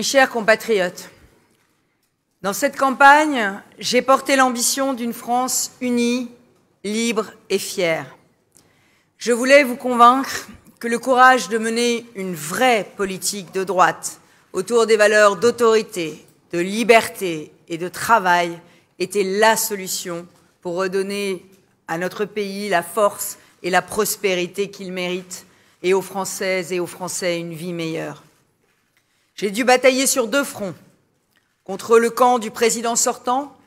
Mes chers compatriotes, dans cette campagne, j'ai porté l'ambition d'une France unie, libre et fière. Je voulais vous convaincre que le courage de mener une vraie politique de droite autour des valeurs d'autorité, de liberté et de travail était la solution pour redonner à notre pays la force et la prospérité qu'il mérite et aux Françaises et aux Français une vie meilleure. J'ai dû batailler sur deux fronts, contre le camp du président sortant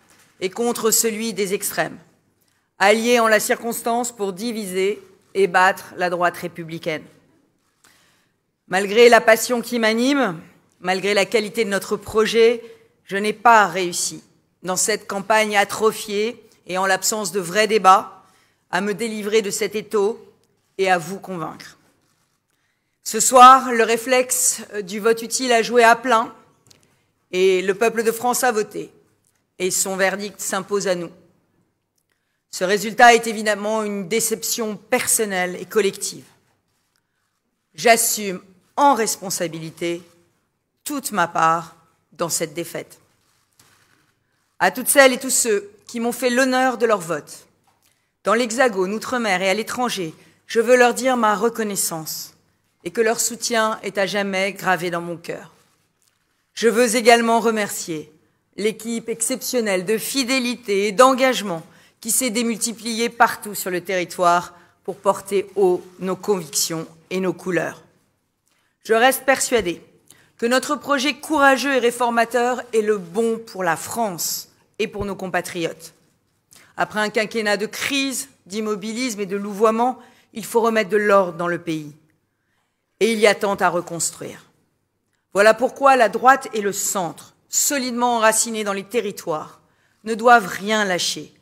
et contre celui des extrêmes, alliés en la circonstance pour diviser et battre la droite républicaine. Malgré la passion qui m'anime, malgré la qualité de notre projet, je n'ai pas réussi, dans cette campagne atrophiée et en l'absence de vrais débats, à me délivrer de cet étau et à vous convaincre. Ce soir, le réflexe du vote utile a joué à plein et le peuple de France a voté et son verdict s'impose à nous. Ce résultat est évidemment une déception personnelle et collective. J'assume en responsabilité toute ma part dans cette défaite. À toutes celles et tous ceux qui m'ont fait l'honneur de leur vote, dans l'Hexagone, Outre-mer et à l'étranger, je veux leur dire ma reconnaissance et que leur soutien est à jamais gravé dans mon cœur. Je veux également remercier l'équipe exceptionnelle de fidélité et d'engagement qui s'est démultipliée partout sur le territoire pour porter haut nos convictions et nos couleurs. Je reste persuadée que notre projet courageux et réformateur est le bon pour la France et pour nos compatriotes. Après un quinquennat de crise, d'immobilisme et de louvoiement, il faut remettre de l'ordre dans le pays. Et il y a tant à reconstruire. Voilà pourquoi la droite et le centre, solidement enracinés dans les territoires, ne doivent rien lâcher,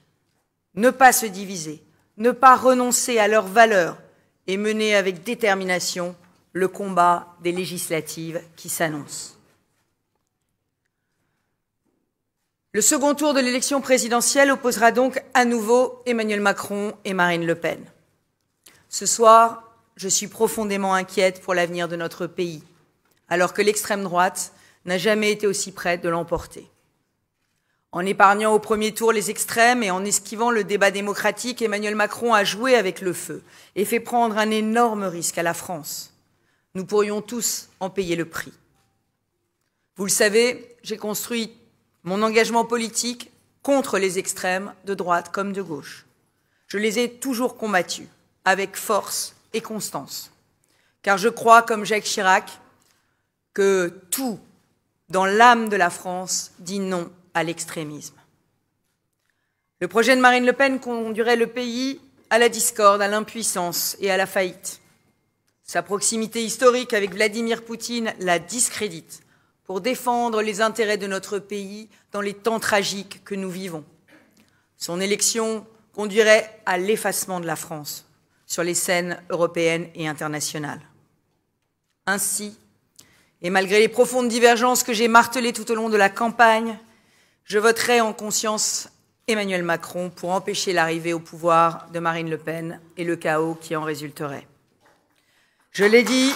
ne pas se diviser, ne pas renoncer à leurs valeurs et mener avec détermination le combat des législatives qui s'annoncent. Le second tour de l'élection présidentielle opposera donc à nouveau Emmanuel Macron et Marine Le Pen. Ce soir, je suis profondément inquiète pour l'avenir de notre pays, alors que l'extrême droite n'a jamais été aussi prête de l'emporter. En épargnant au premier tour les extrêmes et en esquivant le débat démocratique, Emmanuel Macron a joué avec le feu et fait prendre un énorme risque à la France. Nous pourrions tous en payer le prix. Vous le savez, j'ai construit mon engagement politique contre les extrêmes de droite comme de gauche. Je les ai toujours combattus avec force et constance, car je crois, comme Jacques Chirac, que tout, dans l'âme de la France, dit non à l'extrémisme. Le projet de Marine Le Pen conduirait le pays à la discorde, à l'impuissance et à la faillite. Sa proximité historique avec Vladimir Poutine la discrédite pour défendre les intérêts de notre pays dans les temps tragiques que nous vivons. Son élection conduirait à l'effacement de la France sur les scènes européennes et internationales. Ainsi, et malgré les profondes divergences que j'ai martelées tout au long de la campagne, je voterai en conscience Emmanuel Macron pour empêcher l'arrivée au pouvoir de Marine Le Pen et le chaos qui en résulterait. Je l'ai dit,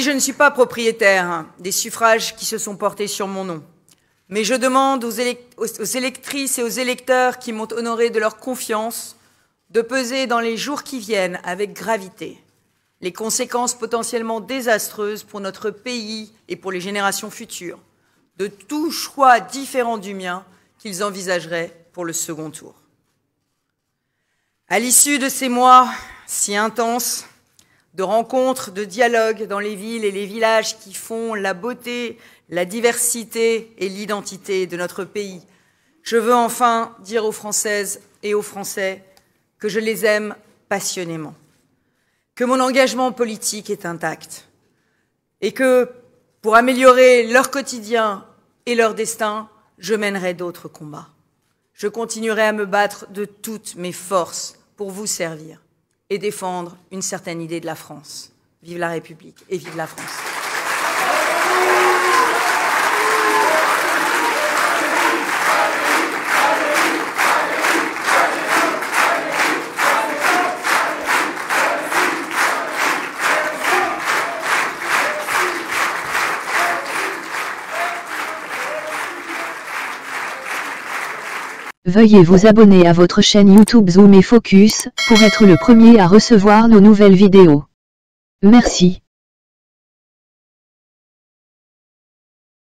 je ne suis pas propriétaire des suffrages qui se sont portés sur mon nom. Mais je demande aux électrices et aux électeurs qui m'ont honoré de leur confiance de peser dans les jours qui viennent avec gravité les conséquences potentiellement désastreuses pour notre pays et pour les générations futures de tout choix différent du mien qu'ils envisageraient pour le second tour. À l'issue de ces mois si intenses, de rencontres, de dialogues dans les villes et les villages qui font la beauté, la diversité et l'identité de notre pays, je veux enfin dire aux Françaises et aux Français que je les aime passionnément, que mon engagement politique est intact et que, pour améliorer leur quotidien et leur destin, je mènerai d'autres combats. Je continuerai à me battre de toutes mes forces pour vous servir et défendre une certaine idée de la France. Vive la République et vive la France. Veuillez vous abonner à votre chaîne YouTube Zoom et Focus, pour être le premier à recevoir nos nouvelles vidéos. Merci.